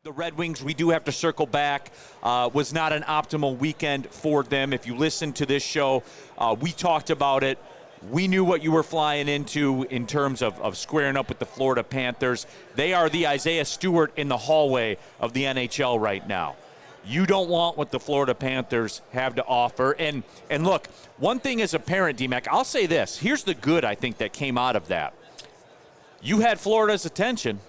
The Red Wings, we do have to circle back, was not an optimal weekend for them. If you listen to this show, we talked about it. We knew what you were flying into in terms of squaring up with the Florida Panthers. They are the Isaiah Stewart in the hallway of the NHL right now. You don't want what the Florida Panthers have to offer. And look, one thing as a parent, D-Mac, I'll say this. Here's the good, I think, that came out of that. You had Florida's attention.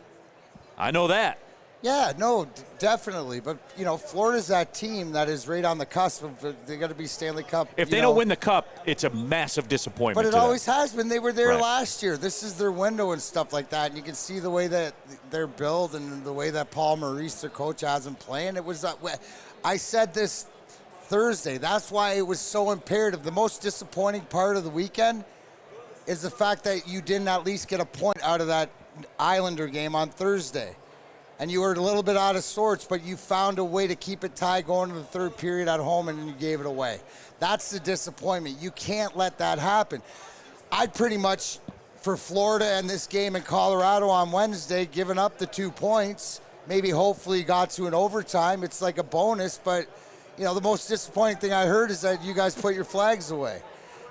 I know that. Yeah, no, definitely. But, Florida's that team that is right on the cusp of they got to be Stanley Cup. If they don't win the Cup, it's a massive disappointment. But it always has been. They were there Right. last year. This is their window and stuff like that. And you can see the way that they're built and the way that Paul Maurice, their coach, has them playing. It was I said this Thursday. That's why it was so imperative. The most disappointing part of the weekend is the fact that you didn't at least get a point out of that Islander game on Thursday. And you were a little bit out of sorts, but you found a way to keep it tied going to the third period at home, and then you gave it away. That's the disappointment. You can't let that happen. I'd pretty much, for Florida and this game in Colorado on Wednesday, given up the 2 points, maybe hopefully got to an overtime. It's like a bonus, but, the most disappointing thing I heard is that you guys put your flags away.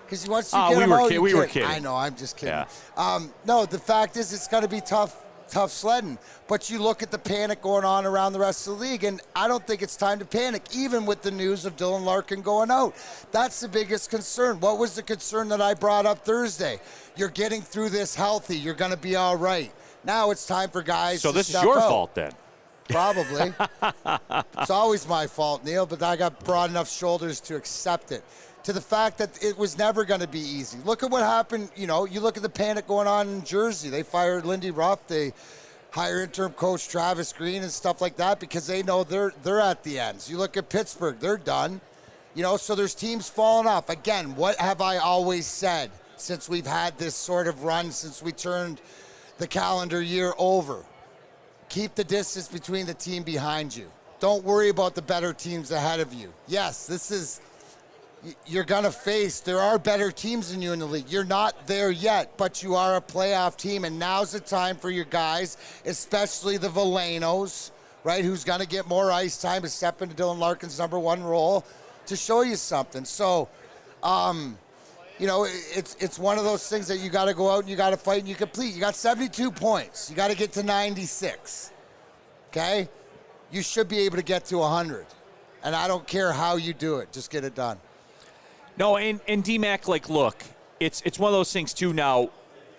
Because once you get them out, we were kidding. I know, I'm just kidding. Yeah. No, the fact is it's going to be tough sledding. But you look at the panic going on around the rest of the league, and I don't think it's time to panic, even with the news of Dylan Larkin going out. That's the biggest concern. What was the concern that I brought up Thursday? You're getting through this healthy. You're going to be all right. Now it's time for guys to step out. So this is your fault then? Probably. It's always my fault, Neil, but I got broad enough shoulders to accept it. To the fact that it was never going to be easy. Look at what happened. You look at the panic going on in Jersey. They fired Lindy Ruff. They hire interim coach Travis Green and stuff like that because they know they're at the ends. You look at Pittsburgh. They're done. So there's teams falling off. Again, what have I always said since we've had this sort of run, since we turned the calendar year over? Keep the distance between the team behind you. Don't worry about the better teams ahead of you. Yes, you're going to face, there are better teams than you in the league. You're not there yet, but you are a playoff team, and now's the time for your guys, especially the Velenos, right, who's going to get more ice time to step into Dylan Larkin's number one role to show you something. So, it's one of those things that you got to go out and you got to fight and you complete. You got 72 points. You got to get to 96, okay? You should be able to get to 100, and I don't care how you do it. Just get it done. No, and D-Mac, look, it's one of those things, too, now.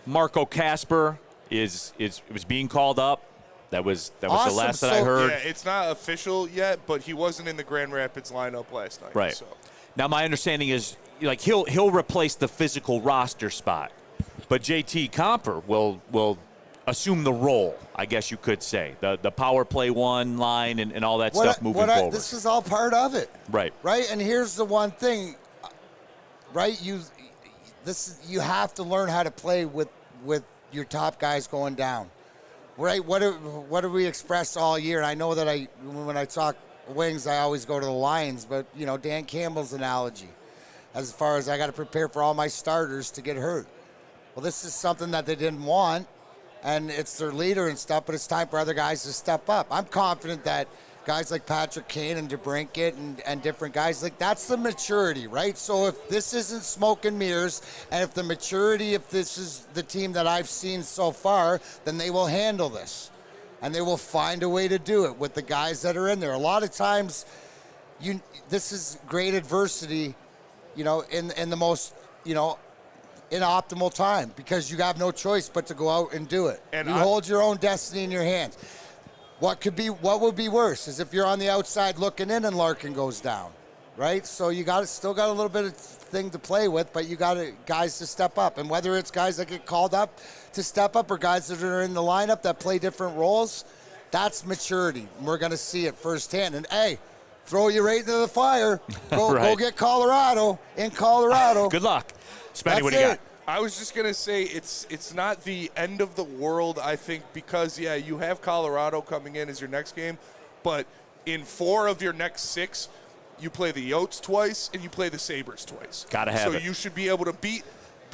Marco Kasper was being called up. That was Awesome. the last that I heard. Yeah, it's not official yet, but he wasn't in the Grand Rapids lineup last night. Right. So. Now, my understanding is, he'll replace the physical roster spot. But JT Comper will assume the role, I guess you could say. The power play one line and all that stuff moving forward. This is all part of it. Right. Right? And here's the one thing. Right, you have to learn how to play with your top guys going down. Right? What do we express all year? And I know that when I talk Wings, I always go to the Lions, but Dan Campbell's analogy, as far as I got to prepare for all my starters to get hurt. Well, this is something that they didn't want, and it's their leader and stuff. But it's time for other guys to step up. I'm confident that guys like Patrick Kane and DeBrincat and different guys, that's the maturity, right? So if this isn't smoke and mirrors, and if this is the team that I've seen so far, then they will handle this. And they will find a way to do it with the guys that are in there. A lot of times, this is great adversity, in the most, inoptimal time, because you have no choice but to go out and do it. And you hold your own destiny in your hands. What would be worse is if you're on the outside looking in and Larkin goes down, right? So you still got a little bit of thing to play with, but you got guys to step up. And whether it's guys that get called up to step up or guys that are in the lineup that play different roles, that's maturity. We're going to see it firsthand. And, hey, throw you right into the fire. Go get Colorado in Colorado. Good luck. Spenny, what do you got? I was just going to say it's not the end of the world, I think, because, you have Colorado coming in as your next game, but in 4 of your next 6, you play the Yotes twice and you play the Sabres twice. Got to have it. So you should be able to beat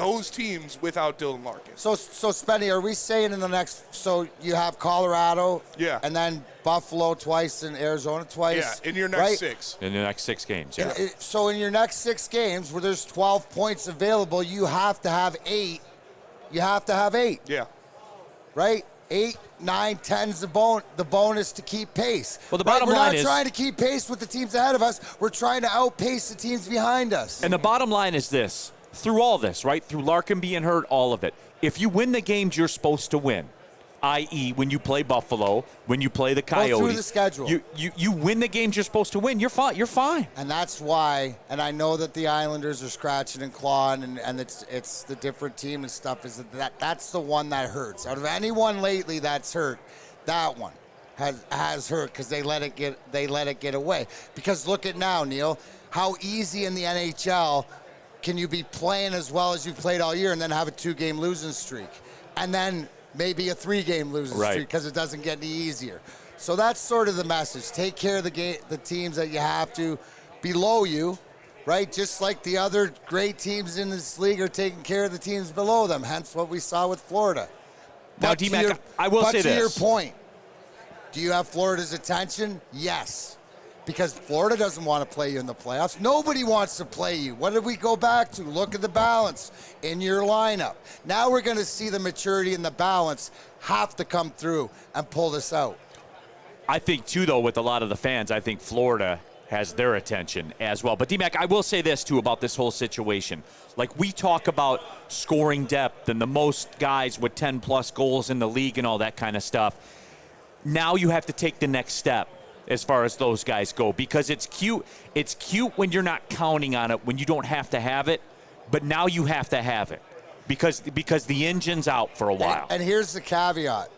those teams without Dylan Larkin. So Spenny, are we saying in the next? So you have Colorado, Yeah. and then Buffalo twice and Arizona twice. Yeah, in your next right? 6. In the next 6 games, yeah. So in your next 6 games, where there's 12 points available, you have to have 8. You have to have 8. Yeah. Right? 8, 9, 10's the bonus to keep pace. Well, the bottom we're line not is, trying to keep pace with the teams ahead of us. We're trying to outpace the teams behind us. and the bottom line is this: through all this, right, through Larkin being hurt, all of it, if you win the games you're supposed to win, i.e., when you play Buffalo, when you play the Coyotes, through the schedule. you win the games you're supposed to win. You're fine. You're fine. And that's why, and I know that the Islanders are scratching and clawing, and it's the different team and stuff. Is that's the one that hurts. Out of anyone lately that's hurt, that one has hurt because they let it get away. Because look at now, Neil, how easy in the NHL can you be playing as well as you've played all year and then have a 2-game losing streak, and then maybe a 3-game losing streak because it doesn't get any easier. So that's sort of the message. Take care of the teams that you have to below you, right? Just like the other great teams in this league are taking care of the teams below them, hence what we saw with Florida. Now, D-Mac, I will say this. But to your point, do you have Florida's attention? Yes. Because Florida doesn't want to play you in the playoffs. Nobody wants to play you. What did we go back to? Look at the balance in your lineup. Now we're going to see the maturity and the balance have to come through and pull this out. I think, too, though, with a lot of the fans, I think Florida has their attention as well. But, D-Mac, I will say this, too, about this whole situation. Like, we talk about scoring depth and the most guys with 10-plus goals in the league and all that kind of stuff. Now you have to take the next step as far as those guys go, because it's cute. It's cute when you're not counting on it, when you don't have to have it, but now you have to have it because the engine's out for a while. And here's the caveat.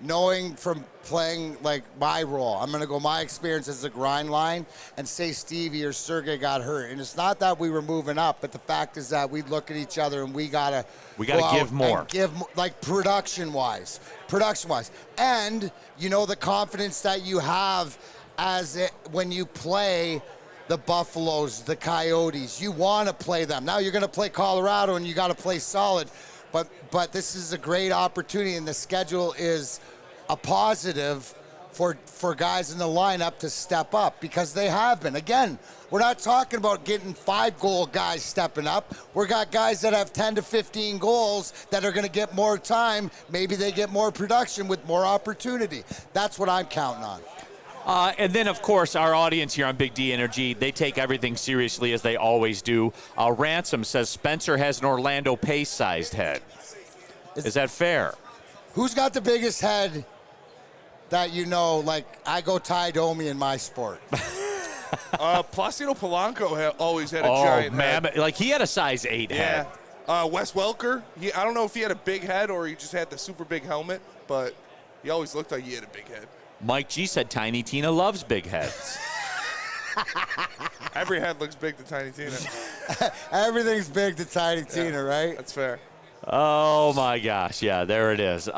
Knowing from playing like my role, I'm going to go my experience as a grind line and say Stevie or Sergey got hurt. And it's not that we were moving up, but the fact is that we look at each other and we gotta give more. Give like production wise. And you know the confidence that you have when you play the Buffaloes, the Coyotes. You want to play them. Now you're going to play Colorado and you got to play solid. But this is a great opportunity, and the schedule is a positive for guys in the lineup to step up because they have been. Again, we're not talking about getting 5-goal guys stepping up. We've got guys that have 10 to 15 goals that are going to get more time. Maybe they get more production with more opportunity. That's what I'm counting on. And then, of course, our audience here on Big D Energy, they take everything seriously as they always do. Ransom says Spencer has an Orlando Pace-sized head. Is that fair? Who's got the biggest head that you know? Like, I go Ty Domi in my sport. Placido Polanco always had a giant head. Like, he had a size 8 head. Wes Welker, I don't know if he had a big head or he just had the super big helmet, but he always looked like he had a big head. Mike G said Tiny Tina loves big heads. Every head looks big to Tiny Tina. Everything's big to Tiny Tina, right? That's fair. Oh, my gosh. Yeah, there it is.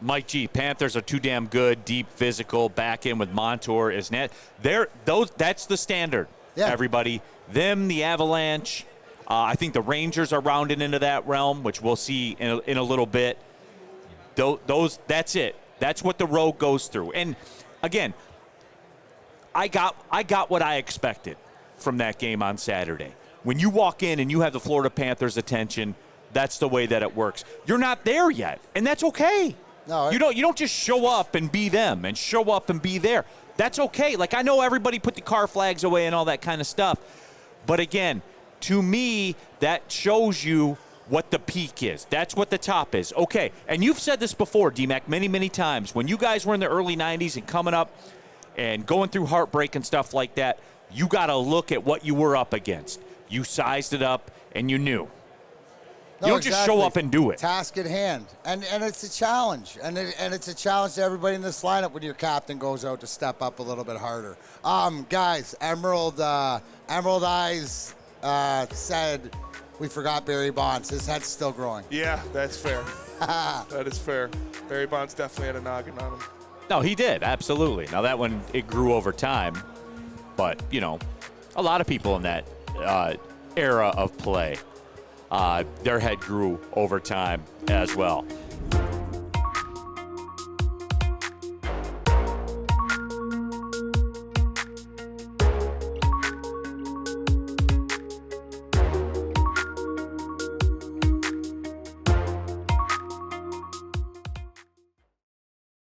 Mike G, Panthers are too damn good, deep, physical, back in with Montour. That's the standard, everybody. Them, the Avalanche. I think the Rangers are rounded into that realm, which we'll see in a little bit. That's it. That's what the road goes through. And, again, I got what I expected from that game on Saturday. When you walk in and you have the Florida Panthers' attention, that's the way that it works. You're not there yet, and that's okay. No, you don't just show up and be them and show up and be there. That's okay. Like, I know everybody put the car flags away and all that kind of stuff. But, again, to me, that shows you what the peak is. That's what the top is. Okay, and you've said this before, D-Mac, many, many times. When you guys were in the early 90s and coming up and going through heartbreak and stuff like that, you got to look at what you were up against. You sized it up, and you knew. No, you don't just show up and do it. Task at hand. And it's a challenge. And it's a challenge to everybody in this lineup when your captain goes out to step up a little bit harder. Guys, Emerald Eyes said we forgot Barry Bonds. His head's still growing. Yeah, that's fair. That is fair. Barry Bonds definitely had a noggin on him. No, he did, absolutely. Now, that one, it grew over time. But, a lot of people in that era of play. their head grew over time as well.